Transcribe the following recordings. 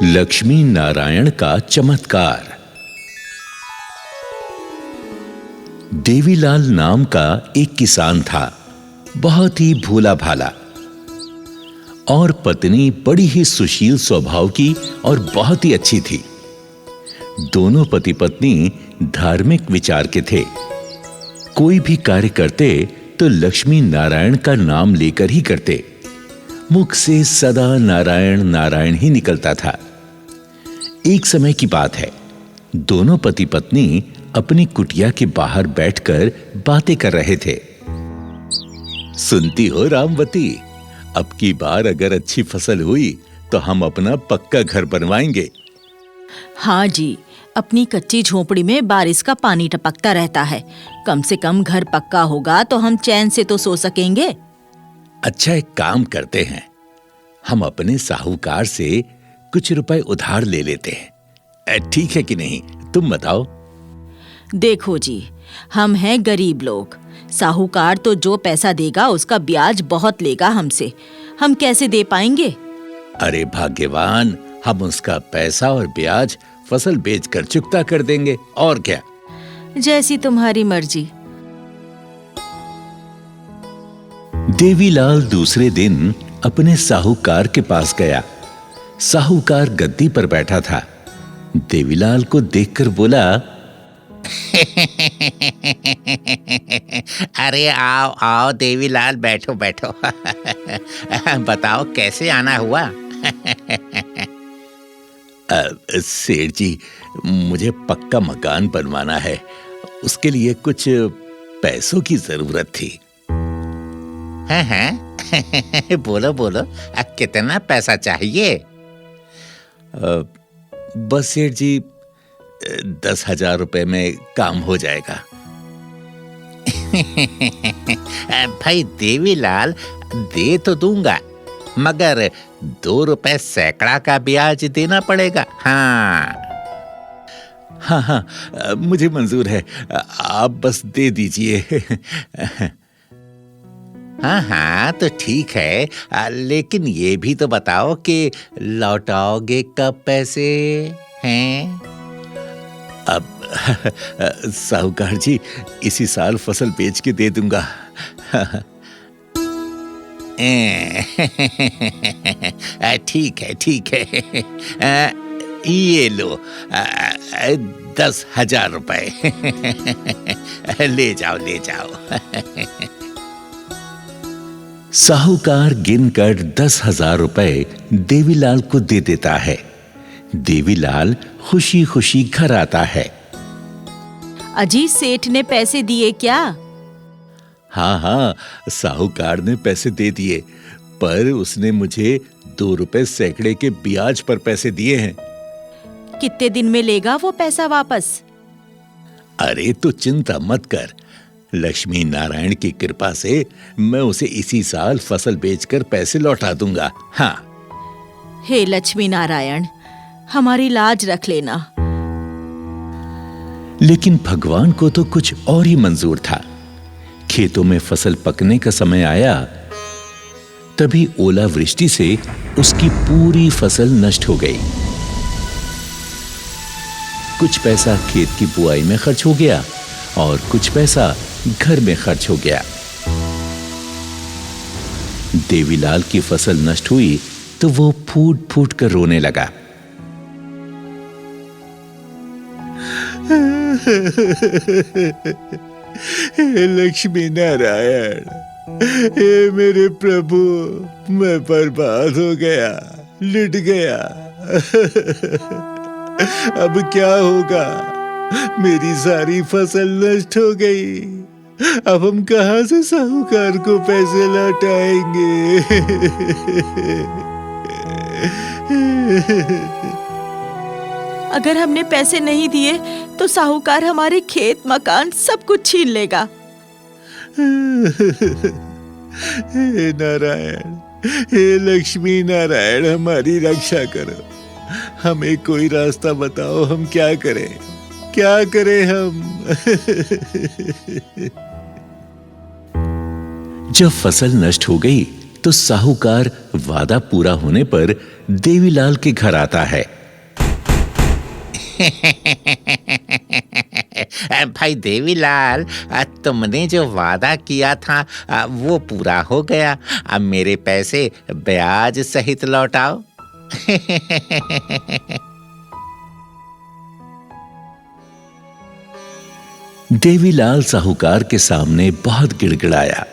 लक्ष्मी नारायण का चमत्कार। देवीलाल नाम का एक किसान था, बहुत ही भोला भाला, और पत्नी बड़ी ही सुशील स्वभाव की और बहुत ही अच्छी थी। दोनों पति पत्नी धार्मिक विचार के थे। कोई भी कार्य करते तो लक्ष्मी नारायण का नाम लेकर ही करते। मुख से सदा नारायण नारायण ही निकलता था। एक समय की बात है, दोनों पति पत्नी अपनी कुटिया के बाहर बैठकर बातें कर रहे थे। सुनती हो रामवती, अब की बार अगर अच्छी फसल हुई तो हम अपना पक्का घर बनवाएंगे। हाँ जी, अपनी कच्ची झोपड़ी में बारिश का पानी टपकता रहता है। कम से कम घर पक्का होगा तो हम चैन से तो सो सकेंगे। अच्छा, एक काम करते हैं, हम अपने साहूकार से कुछ रुपए उधार ले लेते हैं। ठीक है कि नहीं, तुम बताओ। देखो जी, हम हैं गरीब लोग। साहूकार तो जो पैसा देगा उसका ब्याज बहुत लेगा हमसे। हम कैसे दे पाएंगे? अरे भाग्यवान, हम उसका पैसा और ब्याज फसल बेचकर चुकता कर देंगे, और क्या। जैसी तुम्हारी मर्जी। देवीलाल दूसरे दिन अपने साहूकार के पास गया। साहूकार गद्दी पर बैठा था। देवीलाल को देखकर बोला, अरे आओ आओ देवीलाल, बैठो बैठो। बताओ कैसे आना हुआ? सेठ जी, मुझे पक्का मकान बनवाना है, उसके लिए कुछ पैसों की जरूरत थी। हैं? बोलो बोलो, कितना पैसा चाहिए? बस सेठ जी, 10,000 रुपए में काम हो जाएगा। भाई देवीलाल, दे तो दूंगा, मगर 2 रुपए सैकड़ा का ब्याज देना पड़ेगा। हाँ, मुझे मंजूर है, आप बस दे दीजिए। हाँ, तो ठीक है, लेकिन ये भी तो बताओ कि लौटाओगे कब पैसे हैं? अब साहूकार जी, इसी साल फसल बेच के दे दूंगा। ठीक है ठीक है, ये लो 10,000 रुपए। ले जाओ ले जाओ। साहूकार गिनकर 10,000 रुपए देवीलाल को दे देता है। देवीलाल खुशी खुशी घर आता है। अजी, सेठ ने पैसे दिए क्या? हाँ, साहूकार ने पैसे दे दिए, पर उसने मुझे 2 रुपए सैकड़े के ब्याज पर पैसे दिए हैं। कितने दिन में लेगा वो पैसा वापस? अरे तो चिंता मत कर, लक्ष्मी नारायण की कृपा से मैं उसे इसी साल फसल बेचकर पैसे लौटा दूंगा। हाँ। हे लक्ष्मी नारायण, हमारी लाज रख लेना। लेकिन भगवान को तो कुछ और ही मंजूर था। खेतों में फसल पकने का समय आया, तभी ओलावृष्टि से उसकी पूरी फसल नष्ट हो गई। कुछ पैसा खेत की बुआई में खर्च हो गया और कुछ पैसा घर में खर्च हो गया। देवीलाल की फसल नष्ट हुई तो वो फूट फूट कर रोने लगा। हे लक्ष्मी नारायण, हे मेरे प्रभु, मैं बर्बाद हो गया, लुट गया। अब क्या होगा? मेरी सारी फसल नष्ट हो गई। अब हम कहां से साहूकार को पैसे लौटाएंगे? अगर हमने पैसे नहीं दिए तो साहूकार हमारे खेत मकान सब कुछ छीन लेगा। हे नारायण, हे लक्ष्मी नारायण, हमारी रक्षा करो। हमें कोई रास्ता बताओ, हम क्या करें, क्या करें हम? जब फसल नष्ट हो गई तो साहूकार वादा पूरा होने पर देवीलाल के घर आता है भाई देवीलाल, तुमने जो वादा किया था वो पूरा हो गया। अब मेरे पैसे ब्याज सहित लौटाओ। देवीलाल साहूकार के सामने बहुत गिड़गिड़ाया,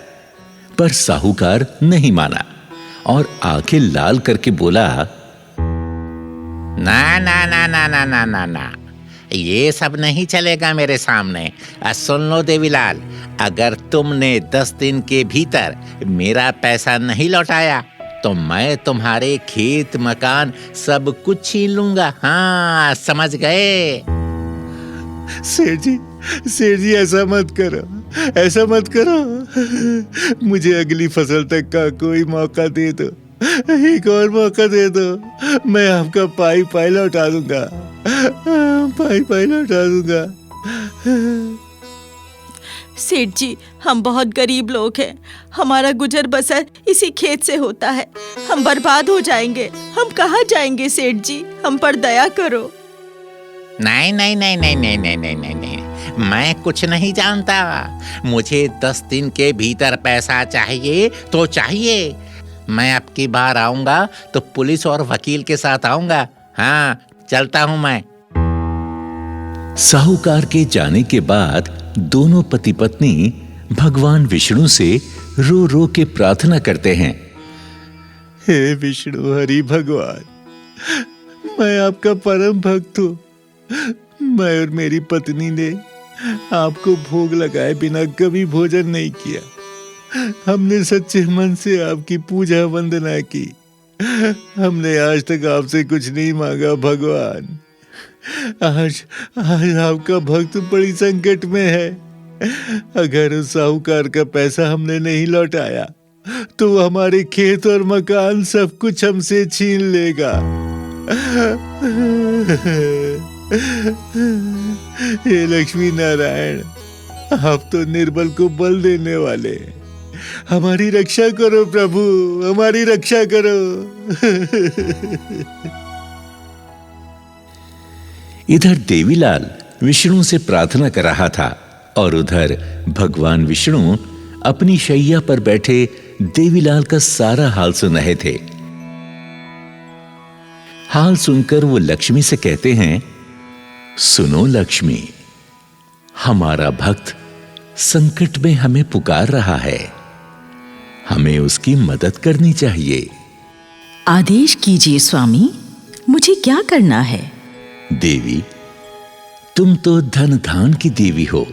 पर साहूकार नहीं माना और आंखें लाल करके बोला, ना ना ना ना ना ना ना ना, ये सब नहीं चलेगा मेरे सामने। सुन लो देवीलाल, अगर तुमने 10 दिन के भीतर मेरा पैसा नहीं लौटाया तो मैं तुम्हारे खेत मकान सब कुछ छीन लूंगा। हाँ, समझ गए? सेठ जी ऐसा मत करो, ऐसा मत करो। मुझे अगली फसल तक का कोई मौका दे दो, एक और मौका दे दो। मैं आपका पाई लौटा दूंगा, पाई लौटा दूंगा। सेठ जी, हम बहुत गरीब लोग हैं। हमारा गुजर बसर इसी खेत से होता है। हम बर्बाद हो जाएंगे। हम कहाँ जाएंगे सेठ जी? हम पर दया करो। नहीं नहीं नहीं नहीं नहीं नहीं नहीं नहीं नहीं, मैं कुछ नहीं जानता। मुझे 10 दिन के भीतर पैसा चाहिए तो चाहिए। मैं अब की बार आऊंगा तो पुलिस और वकील के साथ आऊंगा। हाँ, चलता हूं मैं। साहूकार के जाने के बाद दोनों पति पत्नी भगवान विष्णु से रो रो के प्रार्थना करते हैं, हे विष्णु हरि भगवान, मैं आपका परम भक्त हूँ। मैं और मेरी पत्नी ने आपको भोग लगाए बिना कभी भोजन नहीं किया। हमने सच्चे मन से आपकी पूजा वंदना की। हमने आज तक आपसे कुछ नहीं मांगा भगवान। आज आपका भक्त बड़ी संकट में है। अगर उस साहूकार का पैसा हमने नहीं लौटाया तो वो हमारे खेत और मकान सब कुछ हमसे छीन लेगा। हे लक्ष्मी नारायण, आप तो निर्बल को बल देने वाले। हमारी रक्षा करो प्रभु, हमारी रक्षा करो। इधर देवीलाल विष्णु से प्रार्थना कर रहा था और उधर भगवान विष्णु अपनी शैया पर बैठे देवीलाल का सारा हाल सुन रहे थे। हाल सुनकर वो लक्ष्मी से कहते हैं, सुनो लक्ष्मी, हमारा भक्त संकट में हमें पुकार रहा है। हमें उसकी मदद करनी चाहिए। आदेश कीजिए स्वामी, मुझे क्या करना है? देवी, तुम तो धन धान की देवी हो,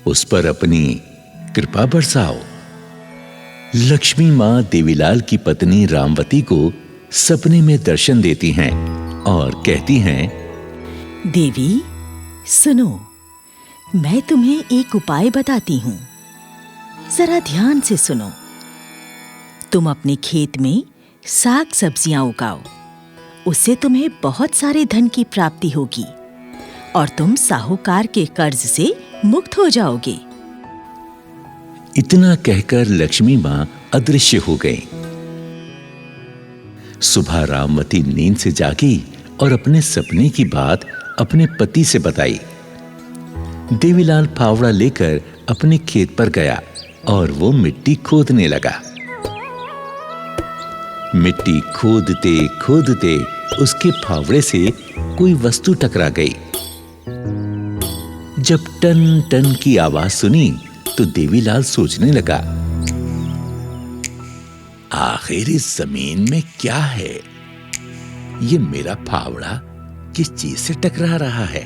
उस पर अपनी कृपा बरसाओ। लक्ष्मी मां देवीलाल की पत्नी रामवती को सपने में दर्शन देती हैं और कहती हैं, देवी सुनो, मैं तुम्हें एक उपाय बताती हूं, जरा ध्यान से सुनो। तुम अपने खेत में साग सब्जियां उगाओ, उससे तुम्हें बहुत सारे धन की प्राप्ति होगी और तुम साहूकार के कर्ज से मुक्त हो जाओगे। इतना कहकर लक्ष्मी मां अदृश्य हो गई। सुबह रामवती नींद से जागी और अपने सपने की बात अपने पति से बताई। देवीलाल फावड़ा लेकर अपने खेत पर गया और वो मिट्टी खोदने लगा। मिट्टी खोदते खोदते उसके फावड़े से कोई वस्तु टकरा गई। जब टन टन की आवाज सुनी तो देवीलाल सोचने लगा, आखिर इस जमीन में क्या है? ये मेरा फावड़ा किस चीज से टकरा रहा है?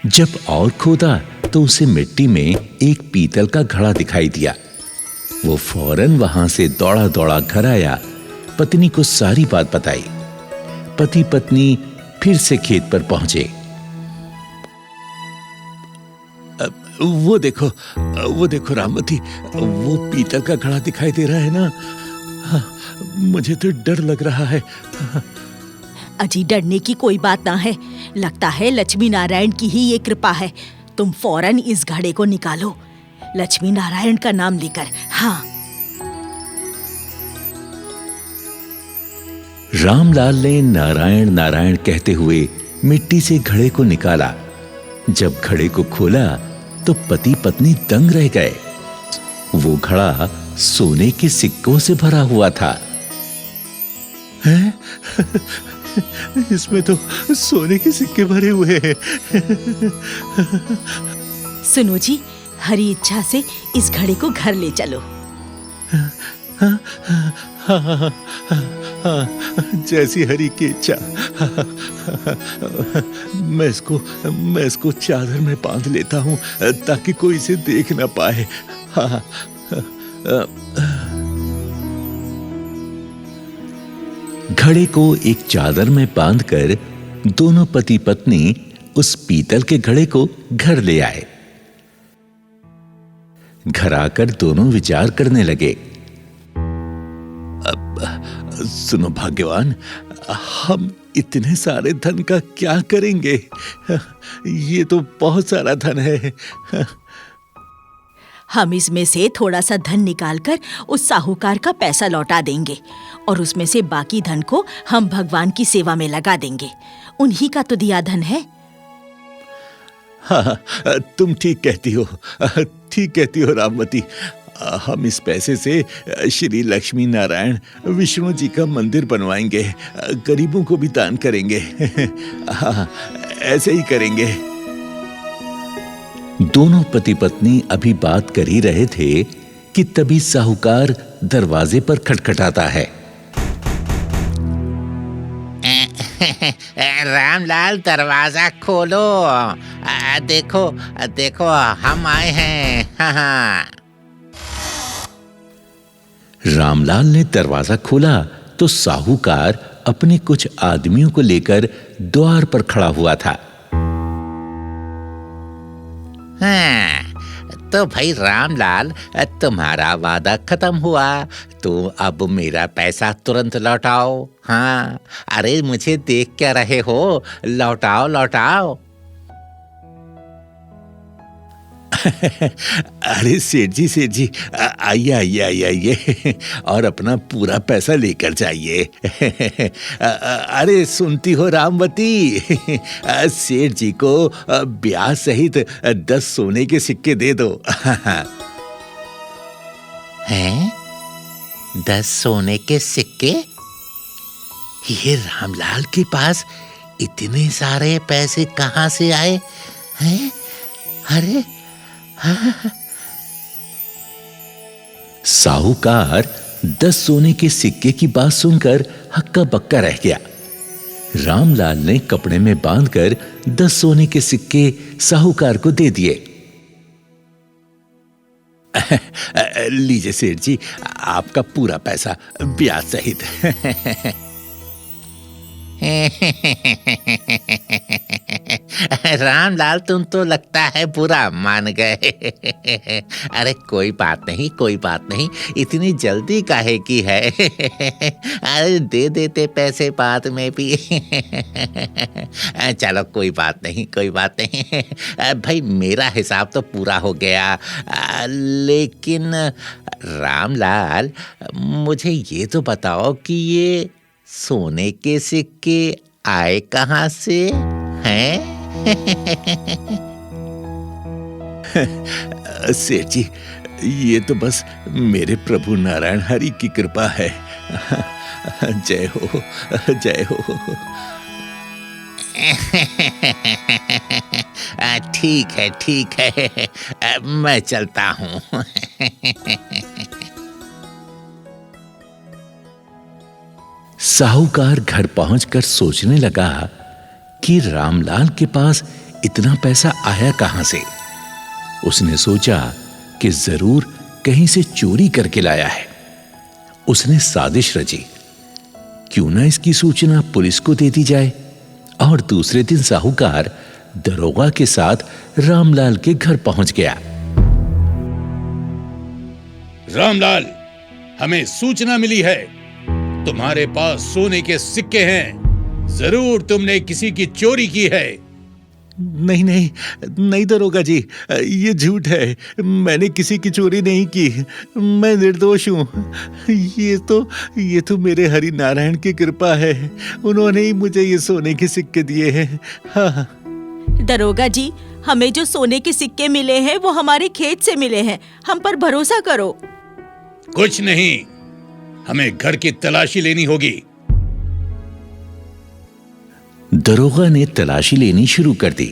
जब और खोदा तो उसे मिट्टी में एक पीतल का घड़ा दिखाई दिया। वो फौरन वहां से दौड़ा दौड़ा घर आया, पत्नी को सारी बात बताई। पति पत्नी फिर से खेत पर पहुंचे। वो देखो रामवती, वो पीतल का घड़ा दिखाई दे रहा है ना? हाँ, मुझे तो डर लग रहा है। अजी, डरने की कोई बात ना है। लगता है लक्ष्मी नारायण की ही ये कृपा है। तुम फौरन इस घड़े को निकालो, लक्ष्मी नारायण का नाम लेकर। हाँ। रामलाल ने नारायण नारायण कहते हुए मिट्टी से घड़े को निकाला। जब घड़े को खोला तो पति पत्नी दंग रह गए। वो घड़ा सोने के सिक्कों से भरा हुआ था। हैं? इसमें तो सोने के सिक्के भरे हुए हैं। सुनो जी, हरी इच्छा से इस घड़े को घर ले चलो। जैसी हरी की इच्छा। मैं इसको चादर में बांध लेता हूँ ताकि कोई इसे देख ना पाए। घड़े को एक चादर में बांधकर दोनों पति पत्नी उस पीतल के घड़े को घर ले आए। घर आकर दोनों विचार करने लगे। सुनो भाग्यवान, हम इतने सारे धन का क्या करेंगे? ये तो बहुत सारा धन है। हम इसमें से थोड़ा सा धन निकालकर उस साहूकार का पैसा लौटा देंगे और उसमें से बाकी धन को हम भगवान की सेवा में लगा देंगे। उन्हीं का तो दिया धन है। हाँ, तुम ठीक कहती हो रामवती। हम इस पैसे से श्री लक्ष्मी नारायण विष्णु जी का मंदिर बनवाएंगे, गरीबों को भी दान करेंगे। हाँ, ऐसे ही करेंगे। दोनों पति पत्नी अभी बात कर ही रहे थे कि तभी साहूकार दरवाजे पर खटखटाता है। रामलाल, दरवाजा खोलो। देखो हम आए हैं। हाँ। रामलाल ने दरवाजा खोला तो साहूकार अपने कुछ आदमियों को लेकर द्वार पर खड़ा हुआ था। हाँ, तो भाई रामलाल, तुम्हारा वादा खत्म हुआ, तो अब मेरा पैसा तुरंत लौटाओ। हाँ, अरे मुझे देख क्या रहे हो, लौटाओ। अरे सेठ जी, आइए और अपना पूरा पैसा लेकर जाइए। अरे सुनती हो रामवती, सेठ जी को ब्याज सहित 10 सोने के सिक्के दे दो। हैं? 10 सोने के सिक्के? ये रामलाल के पास इतने सारे पैसे कहाँ से आए हैं? अरे साहूकार 10 सोने के सिक्के की बात सुनकर हक्का बक्का रह गया। रामलाल ने कपड़े में बांधकर 10 सोने के सिक्के साहूकार को दे दिए। लीजिए सेठ जी, आपका पूरा पैसा ब्याज सहित। रामलाल, तुम तो लगता है बुरा मान गए। अरे कोई बात नहीं, इतनी जल्दी काहे की है? अरे दे देते पैसे बाद में भी। चलो कोई बात नहीं। भाई मेरा हिसाब तो पूरा हो गया, लेकिन रामलाल, मुझे ये तो बताओ कि ये सोने के सिक्के आए कहाँ से हैं? सेठ जी, ये तो बस मेरे प्रभु नारायण हरि की कृपा है। जय हो। ठीक है, मैं चलता हूँ। साहूकार घर पहुंचकर सोचने लगा कि रामलाल के पास इतना पैसा आया कहां से। उसने सोचा कि जरूर कहीं से चोरी करके लाया है। उसने साजिश रची, क्यों ना इसकी सूचना पुलिस को दे दी जाए। और दूसरे दिन साहूकार दरोगा के साथ रामलाल के घर पहुंच गया। रामलाल, हमें सूचना मिली है, तुम्हारे पास सोने के सिक्के हैं। जरूर तुमने किसी की चोरी की है। नहीं नहीं नहीं दरोगा जी, ये झूठ है। मैंने किसी की चोरी नहीं की। मैं निर्दोष हूँ। ये तो मेरे हरि नारायण की कृपा है। उन्होंने ही मुझे ये सोने के सिक्के दिए हैं। हाँ। दरोगा जी, हमें जो सोने के सिक्के मिले हैं वो हमारे खेत से मिले हैं। हम पर भरोसा करो। कुछ नहीं, हमें घर की तलाशी लेनी होगी। दरोगा ने तलाशी लेनी शुरू कर दी।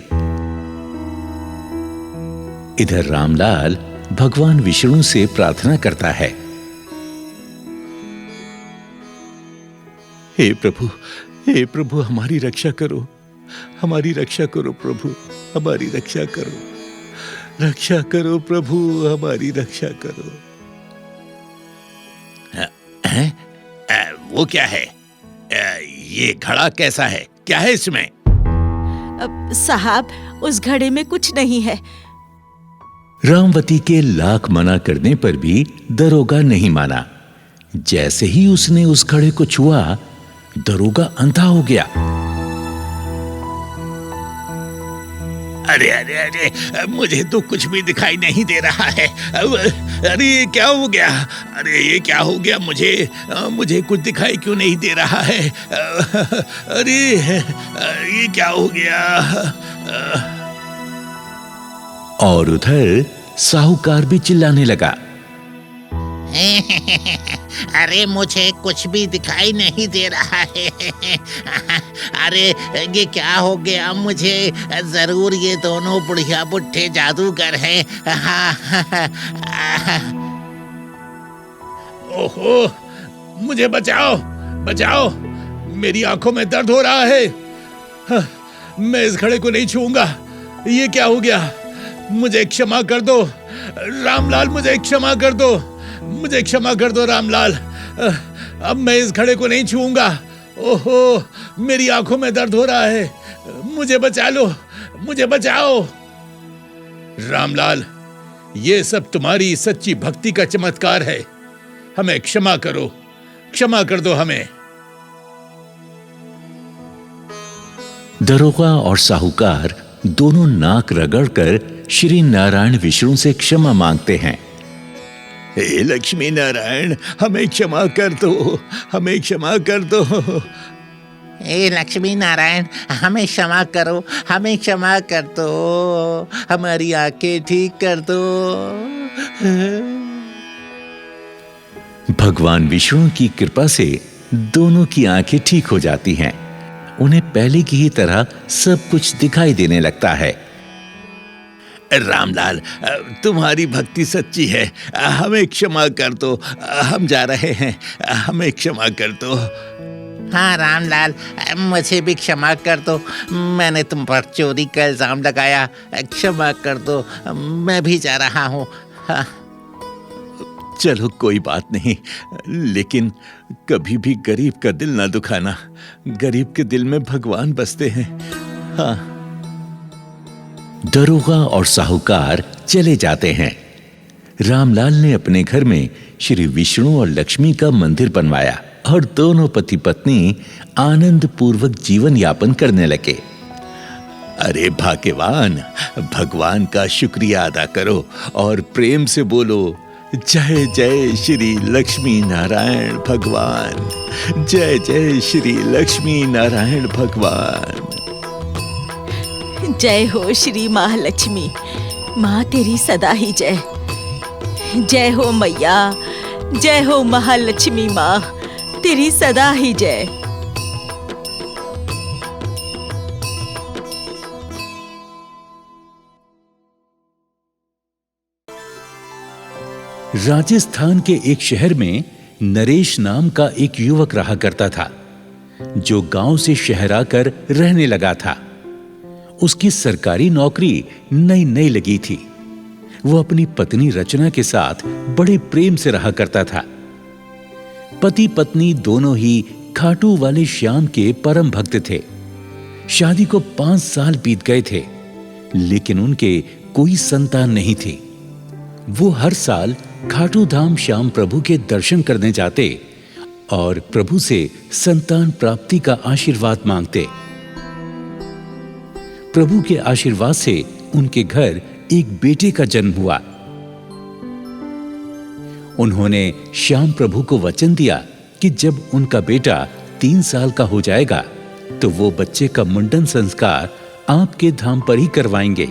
इधर रामलाल भगवान विष्णु से प्रार्थना करता है, हे प्रभु हमारी रक्षा करो, हमारी रक्षा करो प्रभु, हमारी रक्षा करो, रक्षा करो प्रभु, हमारी रक्षा करो। वो क्या है? ये घड़ा कैसा है? क्या है इसमें? साहब, उस घड़े में कुछ नहीं है। रामवती के लाख मना करने पर भी दरोगा नहीं माना। जैसे ही उसने उस घड़े को छुआ, दरोगा अंधा हो गया। अरे अरे अरे, मुझे तो कुछ भी दिखाई नहीं दे रहा है। अरे ये क्या हो गया? अरे ये क्या हो गया? मुझे कुछ दिखाई क्यों नहीं दे रहा है? अरे ये क्या हो गया? और उधर साहूकार भी चिल्लाने लगा, अरे मुझे कुछ भी दिखाई नहीं दे रहा है। अरे ये क्या हो गया? मुझे जरूर ये दोनों बुढ़िया बुढ़े जादूगर हैं। ओहो, मुझे बचाओ, बचाओ, मेरी आंखों में दर्द हो रहा है। मैं इस घड़े को नहीं छूऊंगा। ये क्या हो गया? मुझे क्षमा कर दो रामलाल, मुझे क्षमा कर दो, मुझे क्षमा कर दो रामलाल। अब मैं इस घड़े को नहीं छूऊंगा। ओहो, मेरी आंखों में दर्द हो रहा है। मुझे बचा लो, मुझे बचाओ। रामलाल, ये सब तुम्हारी सच्ची भक्ति का चमत्कार है। हमें क्षमा करो, क्षमा कर दो हमें। दरोगा और साहूकार दोनों नाक रगड़कर श्री नारायण विष्णु से क्षमा मांगते हैं। हे लक्ष्मी नारायण, हमें क्षमा कर दो, हमें क्षमा कर दो। हे लक्ष्मी नारायण, हमें क्षमा करो, हमें क्षमा कर दो, हमारी आंखें ठीक कर दो। भगवान विष्णु की कृपा से दोनों की आंखें ठीक हो जाती हैं। उन्हें पहले की ही तरह सब कुछ दिखाई देने लगता है। रामलाल, तुम्हारी भक्ति सच्ची है। हमें क्षमा कर दो, हम जा रहे हैं। हमें क्षमा कर दो। हाँ रामलाल, मुझे भी क्षमा कर दो। मैंने तुम पर चोरी का इल्जाम लगाया। क्षमा कर दो, मैं भी जा रहा हूँ। हाँ। चलो कोई बात नहीं, लेकिन कभी भी गरीब का दिल ना दुखाना। गरीब के दिल में भगवान बसते हैं। हाँ। दरोगा और साहूकार चले जाते हैं। रामलाल ने अपने घर में श्री विष्णु और लक्ष्मी का मंदिर बनवाया और दोनों पति पत्नी आनंद पूर्वक जीवन यापन करने लगे। अरे भाग्यवान, भगवान का शुक्रिया अदा करो और प्रेम से बोलो, जय जय श्री लक्ष्मी नारायण भगवान, जय जय श्री लक्ष्मी नारायण भगवान। जय हो श्री महालक्ष्मी, माँ तेरी सदा ही जय। जय हो मैया, जय हो महालक्ष्मी माँ, तेरी सदा ही जय। राजस्थान के एक शहर में नरेश नाम का एक युवक रहा करता था, जो गांव से शहर आकर रहने लगा था। उसकी सरकारी नौकरी नई नई लगी थी। वो अपनी पत्नी रचना के साथ बड़े प्रेम से रहा करता था। पति पत्नी दोनों ही खाटू वाले श्याम के परम भक्त थे। शादी को 5 साल बीत गए थे, लेकिन उनके कोई संतान नहीं थी। वो हर साल खाटू धाम श्याम प्रभु के दर्शन करने जाते और प्रभु से संतान प्राप्ति का आशीर्वाद मांगते। प्रभु के आशीर्वाद से उनके घर एक बेटे का जन्म हुआ। उन्होंने श्याम प्रभु को वचन दिया कि जब उनका बेटा 3 साल का हो जाएगा तो वो बच्चे का मुंडन संस्कार आपके धाम पर ही करवाएंगे।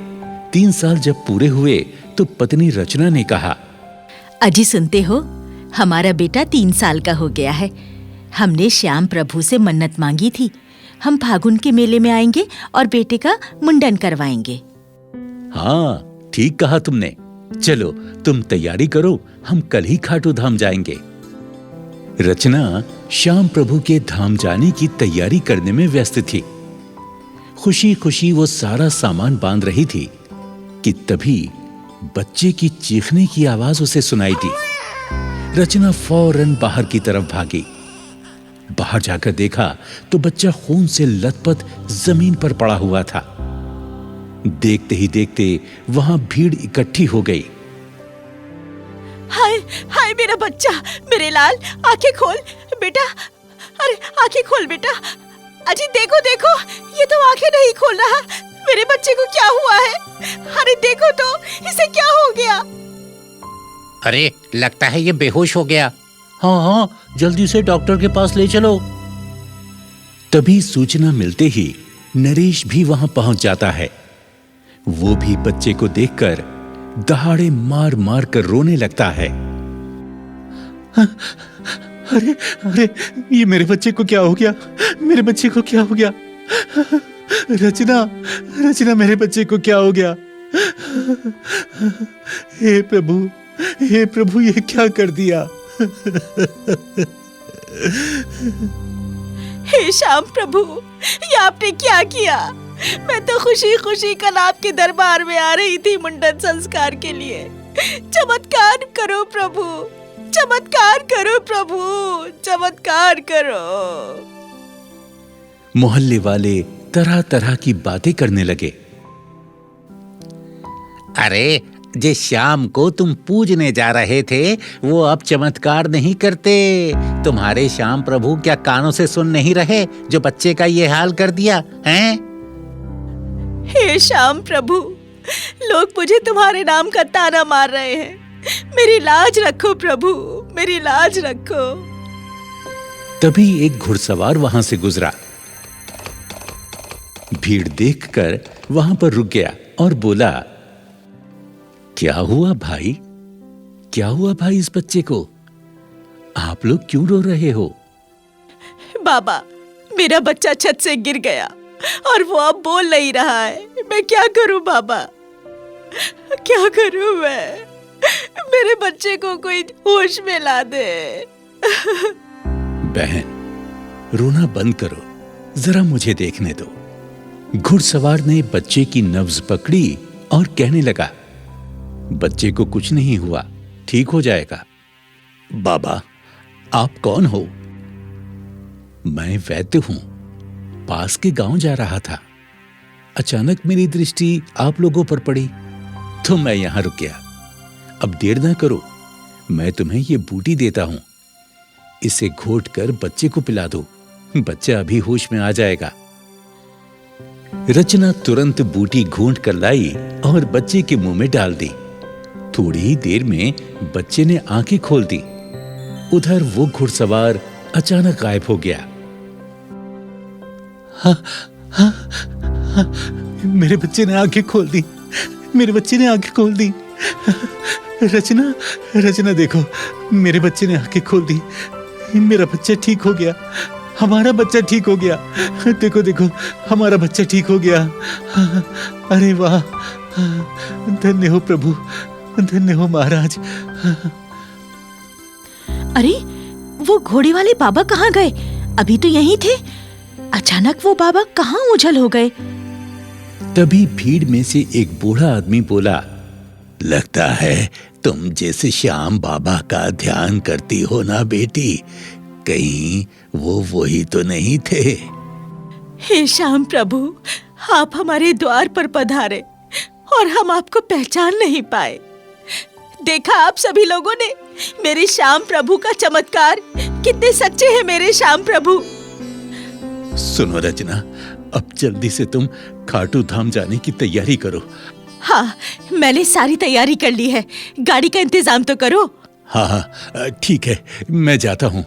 3 साल जब पूरे हुए तो पत्नी रचना ने कहा, अजी सुनते हो, हमारा बेटा 3 साल का हो गया है। हमने श्याम प्रभु से मन्नत मांगी थी, हम फागुन के मेले में आएंगे और बेटे का मुंडन करवाएंगे। हाँ, ठीक कहा तुमने। चलो तुम तैयारी करो, हम कल ही खाटू धाम जाएंगे। रचना श्याम प्रभु के धाम जाने की तैयारी करने में व्यस्त थी। खुशी खुशी वो सारा सामान बांध रही थी कि तभी बच्चे की चीखने की आवाज उसे सुनाई दी। रचना फौरन बाहर की तरफ भागी। बाहर जाकर देखा तो बच्चा खून से लथपथ जमीन पर पड़ा हुआ था। देखते ही देखते वहां भीड़ इकट्ठी हो गई। हाय हाय, मेरा बच्चा, मेरे लाल, आंखें खोल बेटा, अरे आंखें खोल बेटा। अजी देखो देखो, ये तो आंखें नहीं खोल रहा। मेरे बच्चे को क्या हुआ है? अरे देखो तो, इसे क्या हो गया? अरे लगता है ये बेहोश हो गया। हाँ हाँ, जल्दी से डॉक्टर के पास ले चलो। तभी सूचना मिलते ही नरेश भी वहां पहुंच जाता है। वो भी बच्चे को देखकर दहाड़े मार मार कर रोने लगता है। अरे अरे, ये मेरे बच्चे को क्या हो गया? मेरे बच्चे को क्या हो गया? रचना, रचना, मेरे बच्चे को क्या हो गया? हे प्रभु, हे प्रभु, ये क्या कर दिया? हे श्याम प्रभु, ये आपने क्या किया? मैं तो खुशी खुशी कल आपके दरबार में आ रही थी मुंडन संस्कार के लिए। चमत्कार करो प्रभु, चमत्कार करो प्रभु, चमत्कार करो। मोहल्ले वाले तरह तरह की बातें करने लगे। अरे जिस श्याम को तुम पूजने जा रहे थे वो अब चमत्कार नहीं करते। तुम्हारे श्याम प्रभु क्या कानों से सुन नहीं रहे जो बच्चे का ये हाल कर दिया हैं? हे श्याम प्रभु, लोग मुझे तुम्हारे नाम का ताना मार रहे हैं। मेरी लाज रखो प्रभु, मेरी लाज रखो। तभी एक घुड़सवार वहां से गुजरा। भीड़ देखकर वहां पर रुक गया और बोला, क्या हुआ भाई? क्या हुआ भाई इस बच्चे को? आप लोग क्यों रो रहे हो? बाबा, मेरा बच्चा छत से गिर गया और वो अब बोल नहीं रहा है। मैं क्या करूं बाबा, क्या करूं मैं? मेरे बच्चे को कोई होश में ला दे। बहन, रोना बंद करो, जरा मुझे देखने दो। घुड़सवार ने बच्चे की नब्ज पकड़ी और कहने लगा, बच्चे को कुछ नहीं हुआ, ठीक हो जाएगा। बाबा, आप कौन हो? मैं वैद्य हूं, पास के गांव जा रहा था। अचानक मेरी दृष्टि आप लोगों पर पड़ी तो मैं यहां रुक गया। अब देर ना करो, मैं तुम्हें ये बूटी देता हूं, इसे घोट कर बच्चे को पिला दो, बच्चा अभी होश में आ जाएगा। रचना तुरंत बूटी घूंट कर लाई और बच्चे के मुंह में डाल दी। थोड़ी ही देर में बच्चे ने आंखें खोल दी। उधर वो घुड़सवार अचानक गायब हो गया। हाँ, हाँ, हाँ, मेरे बच्चे ने आंखें खोल दी, मेरे बच्चे ने आंखें खोल दी। रचना, रचना देखो, मेरे बच्चे ने आंखें खोल दी। मेरा बच्चा ठीक हो गया, हमारा बच्चा ठीक हो गया। देखो देखो, हमारा बच्चा ठीक हो गया। अरे वाह, धन्य हो प्रभु, धन्य हो महाराज। अरे वो घोड़े वाले बाबा कहाँ गए? अभी तो यहीं थे, अचानक वो बाबा कहाँ उछल हो गए? तभी भीड़ में से एक बूढ़ा आदमी बोला, लगता है तुम जैसे श्याम बाबा का ध्यान करती हो ना बेटी, कहीं वो वही तो नहीं थे? हे श्याम प्रभु, आप हमारे द्वार पर पधारे और हम आपको पहचान नहीं पाए। देखा आप सभी लोगों ने मेरे श्याम प्रभु का चमत्कार, कितने सच्चे हैं मेरे श्याम प्रभु। सुनो रचना, अब जल्दी से तुम खाटू धाम जाने की तैयारी करो। हाँ, मैंने सारी तैयारी कर ली है। गाड़ी का इंतजाम तो करो। हाँ हाँ ठीक है, मैं जाता हूँ।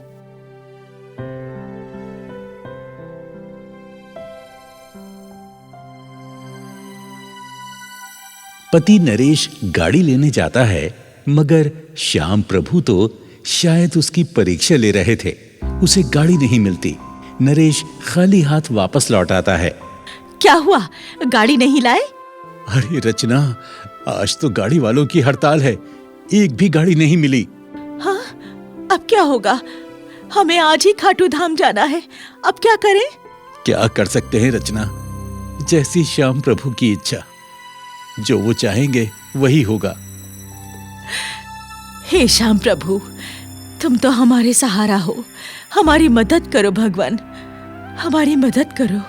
पति नरेश गाड़ी लेने जाता है, मगर श्याम प्रभु तो शायद उसकी परीक्षा ले रहे थे। उसे गाड़ी नहीं मिलती। नरेश खाली हाथ वापस लौट आता है। क्या हुआ, गाड़ी नहीं लाए? अरे रचना, आज तो गाड़ी वालों की हड़ताल है, एक भी गाड़ी नहीं मिली। हाँ, अब क्या होगा? हमें आज ही खाटू धाम जाना है, अब क्या करें? क्या कर सकते हैं रचना, जैसी श्याम प्रभु की इच्छा। जो वो चाहेंगे वही होगा। हे श्याम प्रभु, तुम तो हमारे सहारा हो, हमारी मदद करो भगवान, हमारी मदद करो।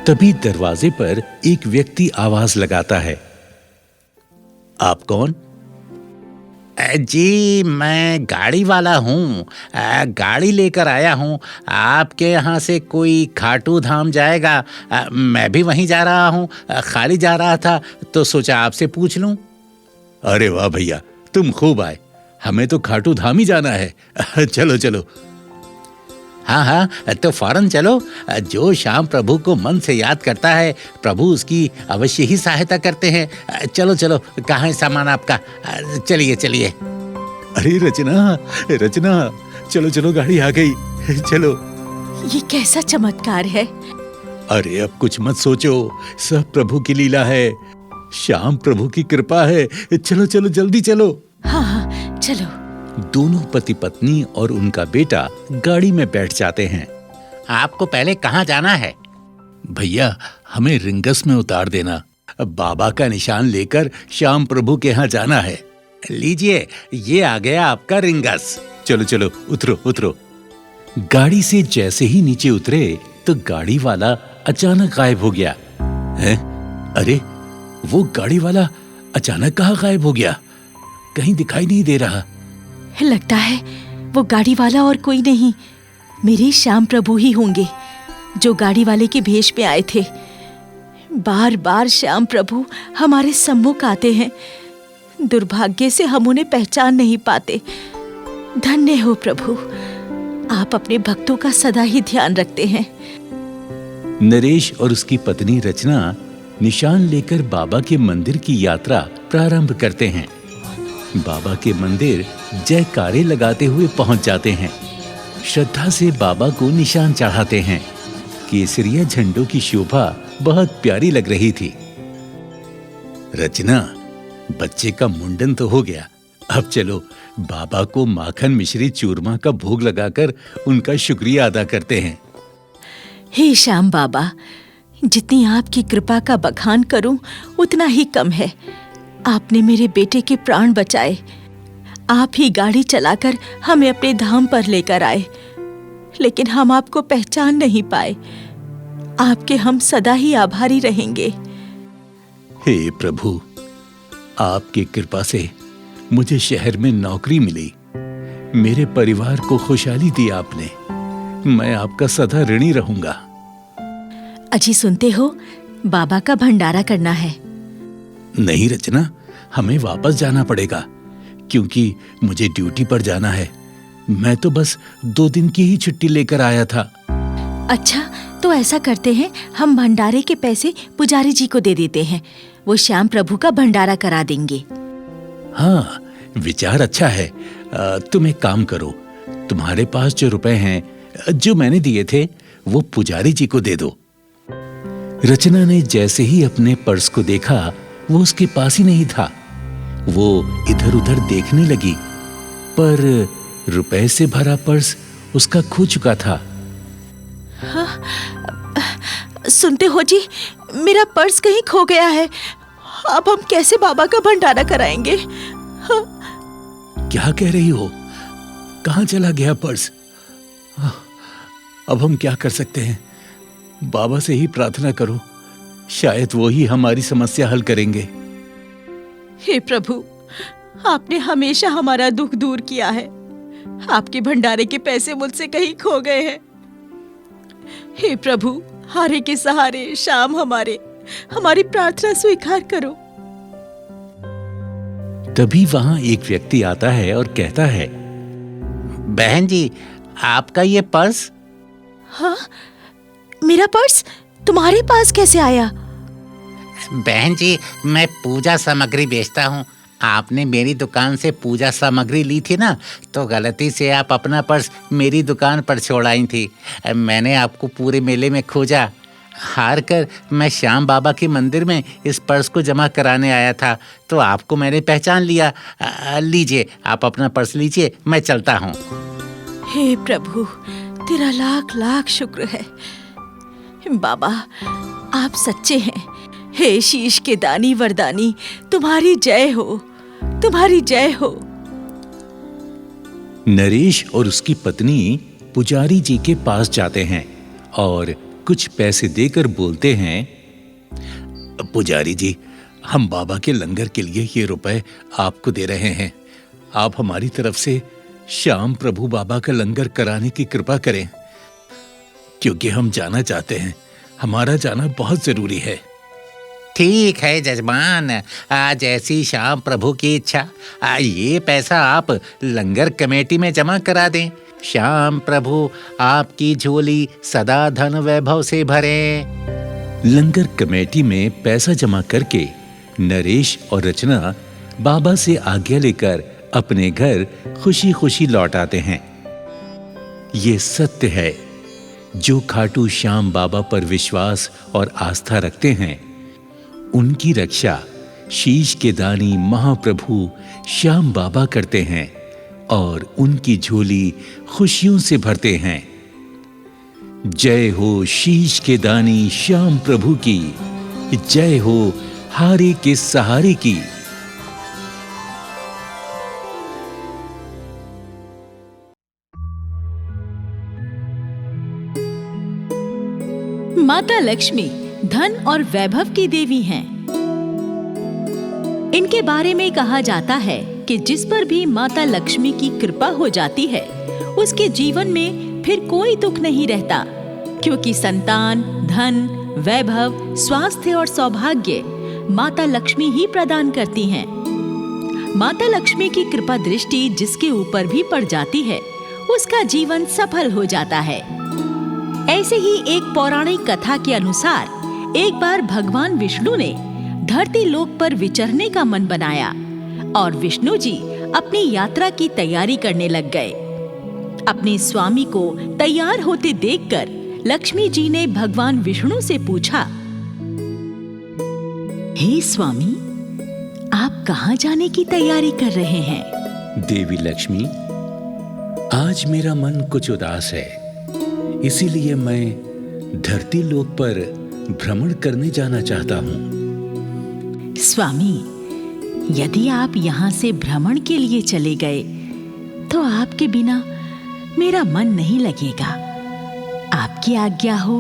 तभी दरवाजे पर एक व्यक्ति आवाज लगाता है। आप कौन? जी, मैं गाड़ी वाला हूँ। गाड़ी लेकर आया हूँ। आपके यहाँ से कोई खाटू धाम जाएगा? मैं भी वहीं जा रहा हूँ। खाली जा रहा था तो सोचा आपसे पूछ लूं। अरे वाह भैया, तुम खूब आए। हमें तो खाटू धाम ही जाना है। चलो चलो। हाँ हाँ, तो फौरन चलो। जो श्याम प्रभु को मन से याद करता है, प्रभु उसकी अवश्य ही सहायता करते हैं। चलो चलो, कहाँ है सामान आपका? चलिए चलिए। अरे रचना, रचना, चलो चलो, गाड़ी आ गई, चलो। ये कैसा चमत्कार है? अरे अब कुछ मत सोचो, सब प्रभु की लीला है, श्याम प्रभु की कृपा है। चलो चलो, जल्दी चलो। हाँ हाँ, चलो। दोनों पति पत्नी और उनका बेटा गाड़ी में बैठ जाते हैं। आपको पहले कहाँ जाना है? भैया, हमें रिंगस में उतार देना। बाबा का निशान लेकर श्याम प्रभु के यहाँ जाना है। लीजिए, ये आ गया आपका रिंगस। चलो चलो, उतरो उतरो। गाड़ी से जैसे ही नीचे उतरे तो गाड़ी वाला अचानक गायब हो गया। हैं? अरे, वो गाड़ी वाला अचानक कहाँ गायब हो गया? कहीं दिखाई नहीं दे रहा। लगता है वो गाड़ी वाला और कोई नहीं, मेरे श्याम प्रभु ही होंगे, जो गाड़ी वाले के भेष में आए थे। बार बार श्याम प्रभु हमारे सम्मुख आते हैं, दुर्भाग्य से हम उन्हें पहचान नहीं पाते। धन्य हो प्रभु, आप अपने भक्तों का सदा ही ध्यान रखते हैं। नरेश और उसकी पत्नी रचना निशान लेकर बाबा के मंदिर की यात्रा प्रारंभ करते हैं। बाबा के मंदिर जयकारे लगाते हुए पहुंच जाते हैं। श्रद्धा से बाबा को निशान चढ़ाते हैं। केसरिया झंडों की शोभा बहुत प्यारी लग रही थी। रचना, बच्चे का मुंडन तो हो गया, अब चलो बाबा को माखन मिश्री चूरमा का भोग लगाकर उनका शुक्रिया अदा करते हैं। हे श्याम बाबा, जितनी आपकी कृपा का बखान करूं उतना ही कम है। आपने मेरे बेटे के प्राण बचाए। आप ही गाड़ी चलाकर हमें अपने धाम पर लेकर आए, लेकिन हम आपको पहचान नहीं पाए। आपके हम सदा ही आभारी रहेंगे। हे प्रभु, आपकी कृपा से मुझे शहर में नौकरी मिली, मेरे परिवार को खुशहाली दी आपने। मैं आपका सदा ऋणी रहूंगा। अजी सुनते हो, बाबा का भंडारा करना है। नहीं रचना, हमें वापस जाना पड़ेगा, क्योंकि मुझे ड्यूटी पर जाना है। मैं तो बस 2 दिन की ही छुट्टी लेकर आया था। अच्छा, तो ऐसा करते हैं, हम भंडारे के पैसे पुजारी जी को दे देते हैं, वो श्याम प्रभु का भंडारा करा देंगे। हाँ, विचार अच्छा है। तुम एक काम करो, तुम्हारे पास जो रुपए हैं, जो मैंने दिए थे, वो पुजारी जी को दे दो। रचना ने जैसे ही अपने पर्स को देखा, वो उसके पास ही नहीं था। वो इधर उधर देखने लगी, पर रुपए से भरा पर्स उसका खो चुका था। सुनते हो जी, मेरा पर्स कहीं खो गया है। अब हम कैसे बाबा का भंडारा कराएंगे? हाँ। क्या कह रही हो? कहाँ चला गया पर्स? अब हम क्या कर सकते हैं? बाबा से ही प्रार्थना करो, शायद वो ही हमारी समस्या हल करेंगे। हे प्रभु, आपने हमेशा हमारा दुख दूर किया है। आपके भंडारे के पैसे मुझसे कहीं खो गए हैं। हे प्रभु, हारे के सहारे श्याम हमारी प्रार्थना स्वीकार करो। तभी वहां एक व्यक्ति आता है और कहता है, बहन जी, आपका ये पर्स? हाँ, मेरा पर्स तुम्हारे पास कैसे आया? बहन जी, मैं पूजा सामग्री बेचता हूँ। आपने मेरी दुकान से पूजा सामग्री ली थी ना, तो गलती से आप अपना पर्स मेरी दुकान पर छोड़ आई थी। मैंने आपको पूरे मेले में खोजा। हार कर मैं श्याम बाबा के मंदिर में इस पर्स को जमा कराने आया था, तो आपको मैंने पहचान लिया। लीजिए, आप अपना पर्स लीजिए, मैं चलता हूँ। हे प्रभु, तेरा लाख लाख शुक्र है। बाबा, आप सच्चे हैं। हे शीश के दानी वरदानी, तुम्हारी जय हो, तुम्हारी जय हो। नरेश और उसकी पत्नी पुजारी जी के पास जाते हैं और कुछ पैसे देकर बोलते हैं, पुजारी जी, हम बाबा के लंगर के लिए ये रुपए आपको दे रहे हैं। आप हमारी तरफ से श्याम प्रभु बाबा का लंगर कराने की कृपा करें, क्योंकि हम जाना चाहते हैं। हमारा जाना बहुत जरूरी है। ठीक है जजमान, आज ऐसी श्याम प्रभु की इच्छा। ये पैसा आप लंगर कमेटी में जमा करा दें। श्याम प्रभु आपकी झोली सदा धन वैभव से भरे। लंगर कमेटी में पैसा जमा करके नरेश और रचना बाबा से आज्ञा लेकर अपने घर खुशी खुशी लौट आते हैं। ये सत्य है, जो खाटू श्याम बाबा पर विश्वास और आस्था रखते हैं, उनकी रक्षा शीश के दानी महाप्रभु श्याम बाबा करते हैं और उनकी झोली खुशियों से भरते हैं। जय हो शीश के दानी श्याम प्रभु की, जय हो हारे के सहारे की। माता लक्ष्मी धन और वैभव की देवी हैं। इनके बारे में कहा जाता है कि जिस पर भी माता लक्ष्मी की कृपा हो जाती है, उसके जीवन में फिर कोई दुख नहीं रहता, क्योंकि संतान, धन, वैभव, स्वास्थ्य और सौभाग्य माता लक्ष्मी ही प्रदान करती हैं। माता लक्ष्मी की कृपा दृष्टि जिसके ऊपर भी पड़ जाती है, उसका जीवन सफल हो जाता है। ऐसे ही एक पौराणिक कथा के अनुसार एक बार भगवान विष्णु ने धरती लोक पर विचरने का मन बनाया और विष्णु जी अपनी यात्रा की तैयारी करने लग गए। अपने स्वामी को तैयार होते देखकर लक्ष्मी जी ने भगवान विष्णु से पूछा, हे स्वामी, आप कहाँ जाने की तैयारी कर रहे हैं? देवी लक्ष्मी, आज मेरा मन कुछ उदास है, इसीलिए मैं धरती लोक पर भ्रमण करने जाना चाहता हूँ। स्वामी, यदि आप यहाँ से भ्रमण के लिए चले गए तो आपके बिना मेरा मन नहीं लगेगा। आपकी आज्ञा हो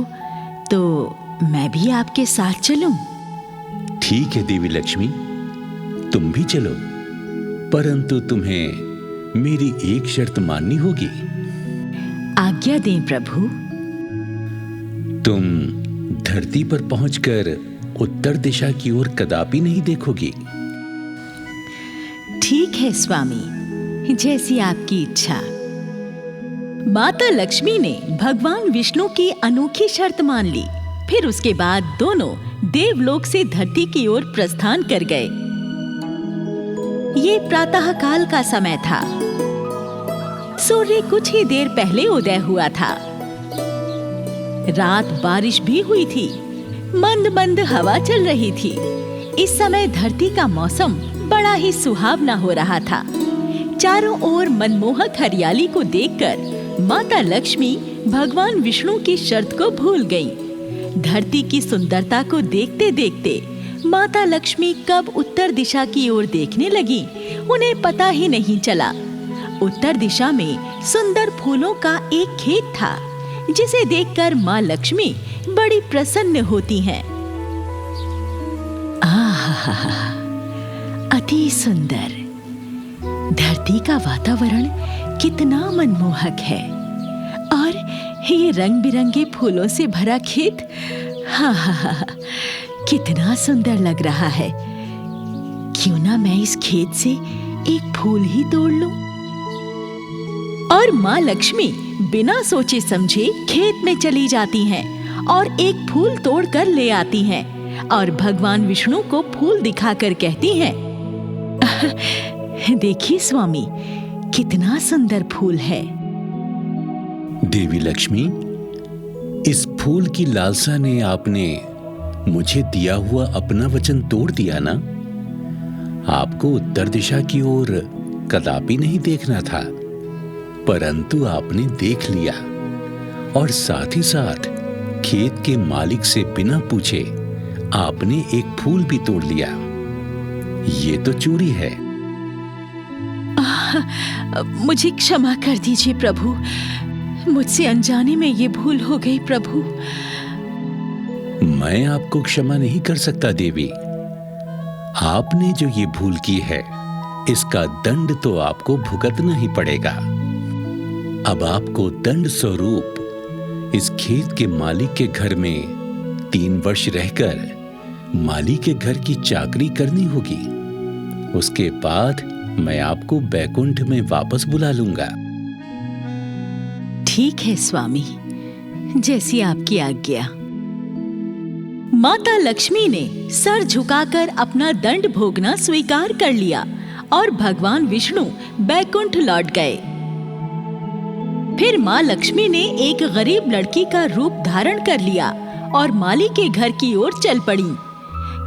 तो मैं भी आपके साथ चलूं। ठीक है देवी लक्ष्मी, तुम भी चलो, परंतु तुम्हें मेरी एक शर्त माननी होगी। आज्ञा दें प्रभु। तुम धरती पर पहुंचकर उत्तर दिशा की ओर कदापि नहीं देखोगी। ठीक है स्वामी, जैसी आपकी इच्छा। माता लक्ष्मी ने भगवान विष्णु की अनोखी शर्त मान ली। फिर उसके बाद दोनों देवलोक से धरती की ओर प्रस्थान कर गए। ये प्रातः काल का समय था। सूर्य कुछ ही देर पहले उदय हुआ था। रात बारिश भी हुई थी। मंद मंद हवा चल रही थी। इस समय धरती का मौसम बड़ा ही सुहावना हो रहा था। चारों ओर मनमोहक हरियाली को देखकर माता लक्ष्मी भगवान विष्णु की शर्त को भूल गईं। धरती की सुंदरता को देखते देखते माता लक्ष्मी कब उत्तर दिशा की ओर देखने लगी, उन्हें पता ही नहीं चला। उत्तर दिशा में सुंदर फूलों का एक खेत था, जिसे देखकर माँ लक्ष्मी बड़ी प्रसन्न होती हैं। आहा, अति सुंदर। धरती का वातावरण कितना मनमोहक है और ये रंग बिरंगे फूलों से भरा खेत हाँ हाँ हाँ, कितना सुंदर लग रहा है। क्यों ना मैं इस खेत से एक फूल ही तोड़ लूं। और माँ लक्ष्मी बिना सोचे समझे खेत में चली जाती हैं और एक फूल तोड़कर ले आती हैं और भगवान विष्णु को फूल दिखाकर कहती हैं, देखिए स्वामी, कितना सुंदर फूल है। देवी लक्ष्मी, इस फूल की लालसा ने आपने मुझे दिया हुआ अपना वचन तोड़ दिया ना। आपको उत्तर दिशा की ओर कदापि नहीं देखना था, परंतु आपने देख लिया और साथ ही साथ खेत के मालिक से बिना पूछे आपने एक फूल भी तोड़ लिया। ये तो चोरी है। मुझे क्षमा कर दीजिए प्रभु, मुझसे अनजाने में ये भूल हो गई प्रभु। मैं आपको क्षमा नहीं कर सकता देवी। आपने जो ये भूल की है, इसका दंड तो आपको भुगतना ही पड़ेगा। अब आपको दंड स्वरूप इस खेत के मालिक के घर में 3 वर्ष रहकर मालिक के घर की चाकरी करनी होगी। उसके बाद मैं आपको बैकुंठ में वापस बुला लूंगा। ठीक है स्वामी, जैसी आपकी आज्ञा। माता लक्ष्मी ने सर झुकाकर अपना दंड भोगना स्वीकार कर लिया और भगवान विष्णु बैकुंठ लौट गए। फिर माँ लक्ष्मी ने एक गरीब लड़की का रूप धारण कर लिया और माली के घर की ओर चल पड़ी।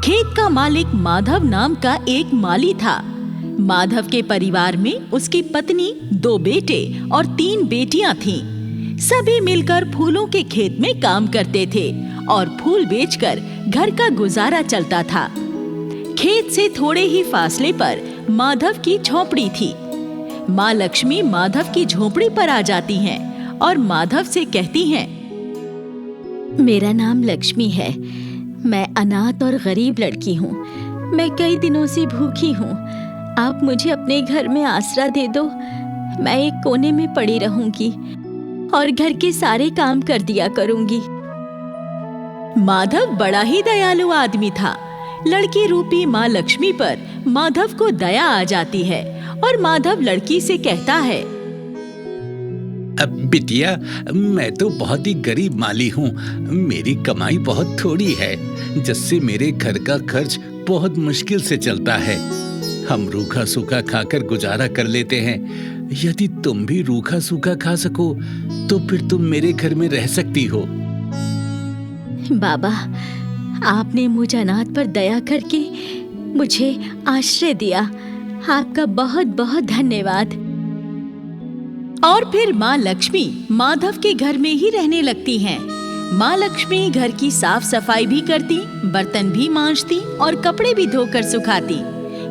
खेत का मालिक माधव नाम का एक माली था। माधव के परिवार में उसकी पत्नी, 2 बेटे और 3 बेटियां थीं। सभी मिलकर फूलों के खेत में काम करते थे और फूल बेचकर घर का गुजारा चलता था। खेत से थोड़े ही फासले पर माधव की झोपड़ी थी। माँ लक्ष्मी माधव की झोपड़ी पर आ जाती हैं और माधव से कहती हैं, मेरा नाम लक्ष्मी है। मैं अनाथ और गरीब लड़की हूँ। मैं कई दिनों से भूखी हूँ। आप मुझे अपने घर में आसरा दे दो। मैं एक कोने में पड़ी रहूंगी और घर के सारे काम कर दिया करूंगी। माधव बड़ा ही दयालु आदमी था। लड़की रूपी माँ लक्ष्मी पर माधव को दया आ जाती है और माधव लड़की से कहता है, अब बिटिया, मैं तो बहुत ही गरीब माली हूँ। मेरी कमाई बहुत थोड़ी है, जिससे मेरे घर का खर्च बहुत मुश्किल से चलता है। हम रूखा सूखा खाकर गुजारा कर लेते हैं। यदि तुम भी रूखा सूखा खा सको तो फिर तुम मेरे घर में रह सकती हो। बाबा, आपने मुझ अनाथ पर दया करके मुझे आश्रय दिया। आपका बहुत बहुत धन्यवाद। और फिर माँ लक्ष्मी माधव के घर में ही रहने लगती हैं। माँ लक्ष्मी घर की साफ सफाई भी करती, बर्तन भी मांजती और कपड़े भी धोकर सुखाती।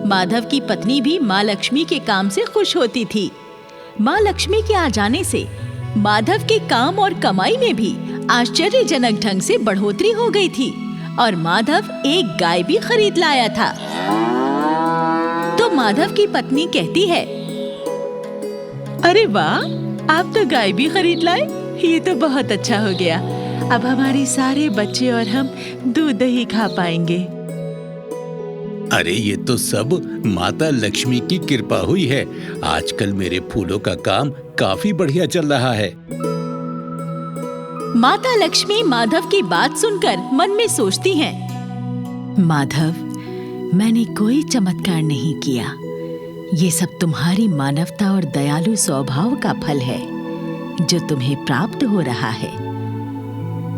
माधव की पत्नी भी माँ लक्ष्मी के काम से खुश होती थी। माँ लक्ष्मी के आ जाने से माधव के काम और कमाई में भी आश्चर्यजनक ढंग से बढ़ोतरी हो गई थी और माधव एक गाय भी खरीद लाया था। तो माधव की पत्नी कहती है, अरे वाह, आप तो गाय भी खरीद लाए। ये तो बहुत अच्छा हो गया। अब हमारे सारे बच्चे और हम दूध दही खा पाएंगे। अरे ये तो सब माता लक्ष्मी की कृपा हुई है। आजकल मेरे फूलों का काम काफी बढ़िया चल रहा है। माता लक्ष्मी माधव की बात सुनकर मन में सोचती हैं, माधव, मैंने कोई चमत्कार नहीं किया। ये सब तुम्हारी मानवता और दयालु स्वभाव का फल है जो तुम्हें प्राप्त हो रहा है।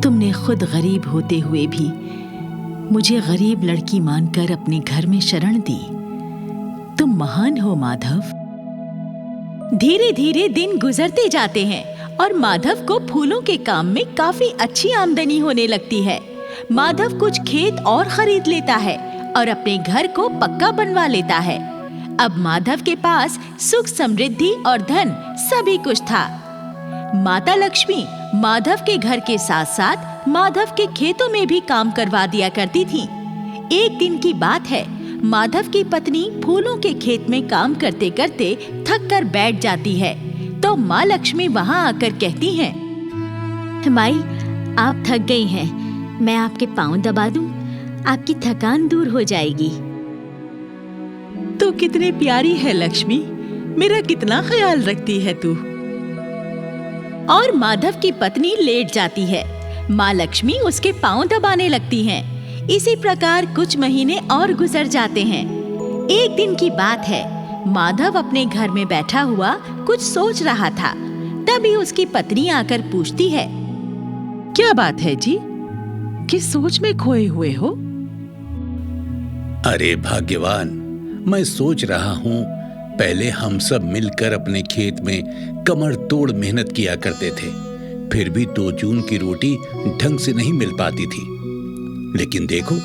तुमने खुद गरीब होते हुए भी मुझे गरीब लड़की मानकर अपने घर में शरण दी। तुम महान हो माधव। धीरे धीरे दिन गुजरते जाते हैं और माधव को फूलों के काम में काफी अच्छी आमदनी होने लगती है। माधव कुछ खेत और खरीद लेता है और अपने घर को पक्का बनवा लेता है। अब माधव के पास सुख, समृद्धि और धन सभी कुछ था। माता लक्ष्मी माधव के घर के साथ साथ माधव के खेतों में भी काम करवा दिया करती थी। एक दिन की बात है, माधव की पत्नी फूलों के खेत में काम करते करते थक कर बैठ जाती है। तो माँ लक्ष्मी वहाँ आकर कहती हैं, माई, आप थक गई हैं। मैं आपके पांव दबा दूं, आपकी थकान दूर हो जाएगी। तू कितनी प्यारी है लक्ष्मी, मेरा कितना ख्याल रखती है तू। और माधव की पत्नी लेट जाती है। माँ लक्ष्मी उसके पांव दबाने लगती हैं। इसी प्रकार कुछ महीने और गुजर जाते हैं। एक दिन की बात है, माधव अपने घर में बैठा हुआ कुछ सोच रहा था। तभी उसकी पत्नी आकर पूछती है, क्या बात है जी, किस सोच में खोए हुए हो? अरे भाग्यवान, मैं सोच रहा हूँ, पहले हम सब मिलकर अपने खेत में कमर तोड़ मेहनत किया करते थे, फिर भी 2 जून की रोटी ढंग से नहीं मिल पाती थी। लेकिन देखो,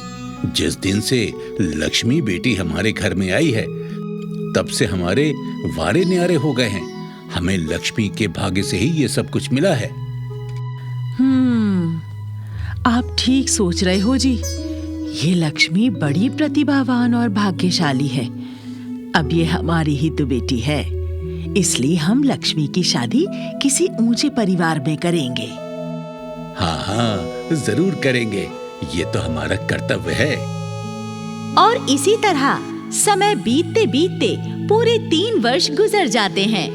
जिस दिन से लक्ष्मी बेटी हमारे घर में आई है, तब से हमारे वारे न्यारे हो गए हैं। हमें लक्ष्मी के भाग्य से ही ये सब कुछ मिला है। आप ठीक सोच रहे हो जी। ये लक्ष्मी बड़ी प्रतिभावान और भाग्यशाली है। अब ये हमारी ही तो बेटी है, इसलिए हम लक्ष्मी की शादी किसी ऊंचे परिवार में करेंगे। हाँ हाँ, जरूर करेंगे, ये तो हमारा कर्तव्य है। और इसी तरह समय बीतते बीतते पूरे 3 वर्ष गुजर जाते हैं।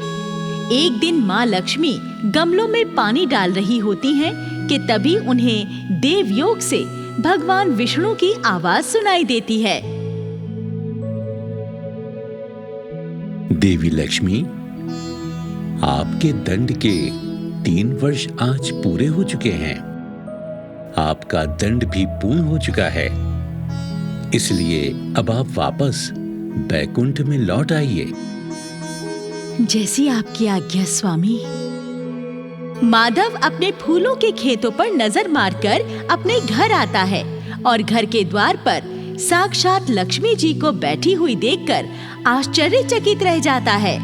एक दिन माँ लक्ष्मी गमलों में पानी डाल रही होती हैं कि तभी उन्हें देवयोग से भगवान विष्णु की आवाज सुनाई देती है। देवी लक्ष्मी, आपके दंड के 3 वर्ष आज पूरे हो चुके हैं। आपका दंड भी पूर्ण हो चुका है, इसलिए अब आप वापस बैकुंठ में लौट आइए। जैसी आपकी आज्ञा स्वामी। माधव अपने फूलों के खेतों पर नजर मारकर अपने घर आता है और घर के द्वार पर साक्षात लक्ष्मी जी को बैठी हुई देखकर आश्चर्यचकित रह जाता है।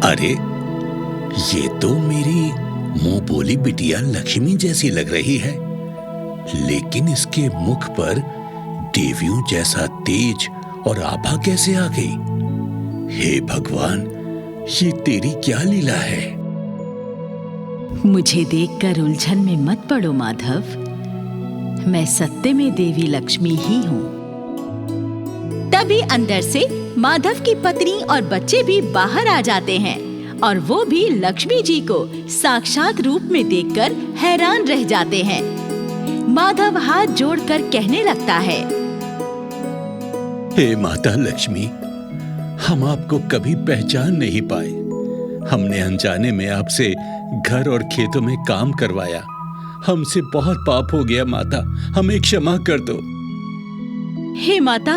अरे, ये तो मेरी मुंह बोली बिटिया लक्ष्मी जैसी लग रही है, लेकिन इसके मुख पर देवियों जैसा तेज और आभा कैसे आ गई? हे भगवान, ये तेरी क्या लीला है? मुझे देखकर उलझन में मत पड़ो माधव, मैं सत्य में देवी लक्ष्मी ही हूँ। तभी अंदर से माधव की पत्नी और बच्चे भी बाहर आ जाते हैं और वो भी लक्ष्मी जी को साक्षात रूप में देखकर हैरान रह जाते हैं। माधव हाथ जोड़कर कहने लगता है, हे माता लक्ष्मी, हम आपको कभी पहचान नहीं पाए। हमने अनजाने में आपसे घर और खेतों में काम करवाया। हमसे बहुत पाप हो गया माता, हमें क्षमा कर दो। हे माता,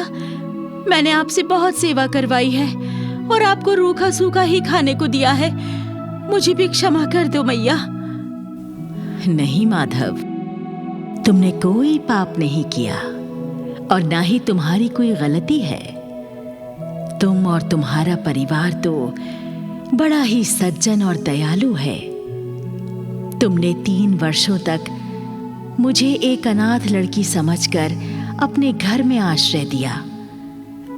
मैंने आपसे बहुत सेवा करवाई है और आपको रूखा सूखा ही खाने को दिया है, मुझे भी क्षमा कर दो मैया। नहीं माधव, तुमने कोई पाप नहीं किया और ना ही तुम्हारी कोई गलती है। तुम और तुम्हारा परिवार तो बड़ा ही सज्जन और दयालु है। तुमने 3 वर्षों तक मुझे एक अनाथ लड़की समझकर अपने घर में आश्रय दिया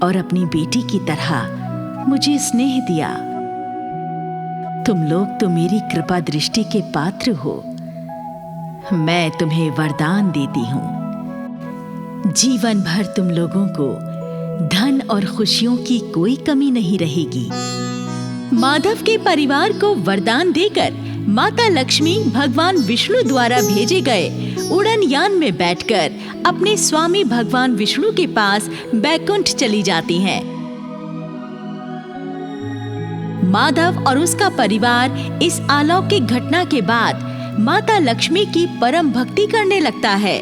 और अपनी बेटी की तरह मुझे स्नेह दिया। तुम लोग तो मेरी कृपा दृष्टि के पात्र हो। मैं तुम्हें वरदान देती हूँ, जीवन भर तुम लोगों को धन और खुशियों की कोई कमी नहीं रहेगी। माधव के परिवार को वरदान देकर माता लक्ष्मी भगवान विष्णु द्वारा भेजे गए उड़न यान में बैठकर अपने स्वामी भगवान विष्णु के पास बैकुंठ चली जाती हैं। माधव और उसका परिवार इस अलौकिक घटना के बाद माता लक्ष्मी की परम भक्ति करने लगता है।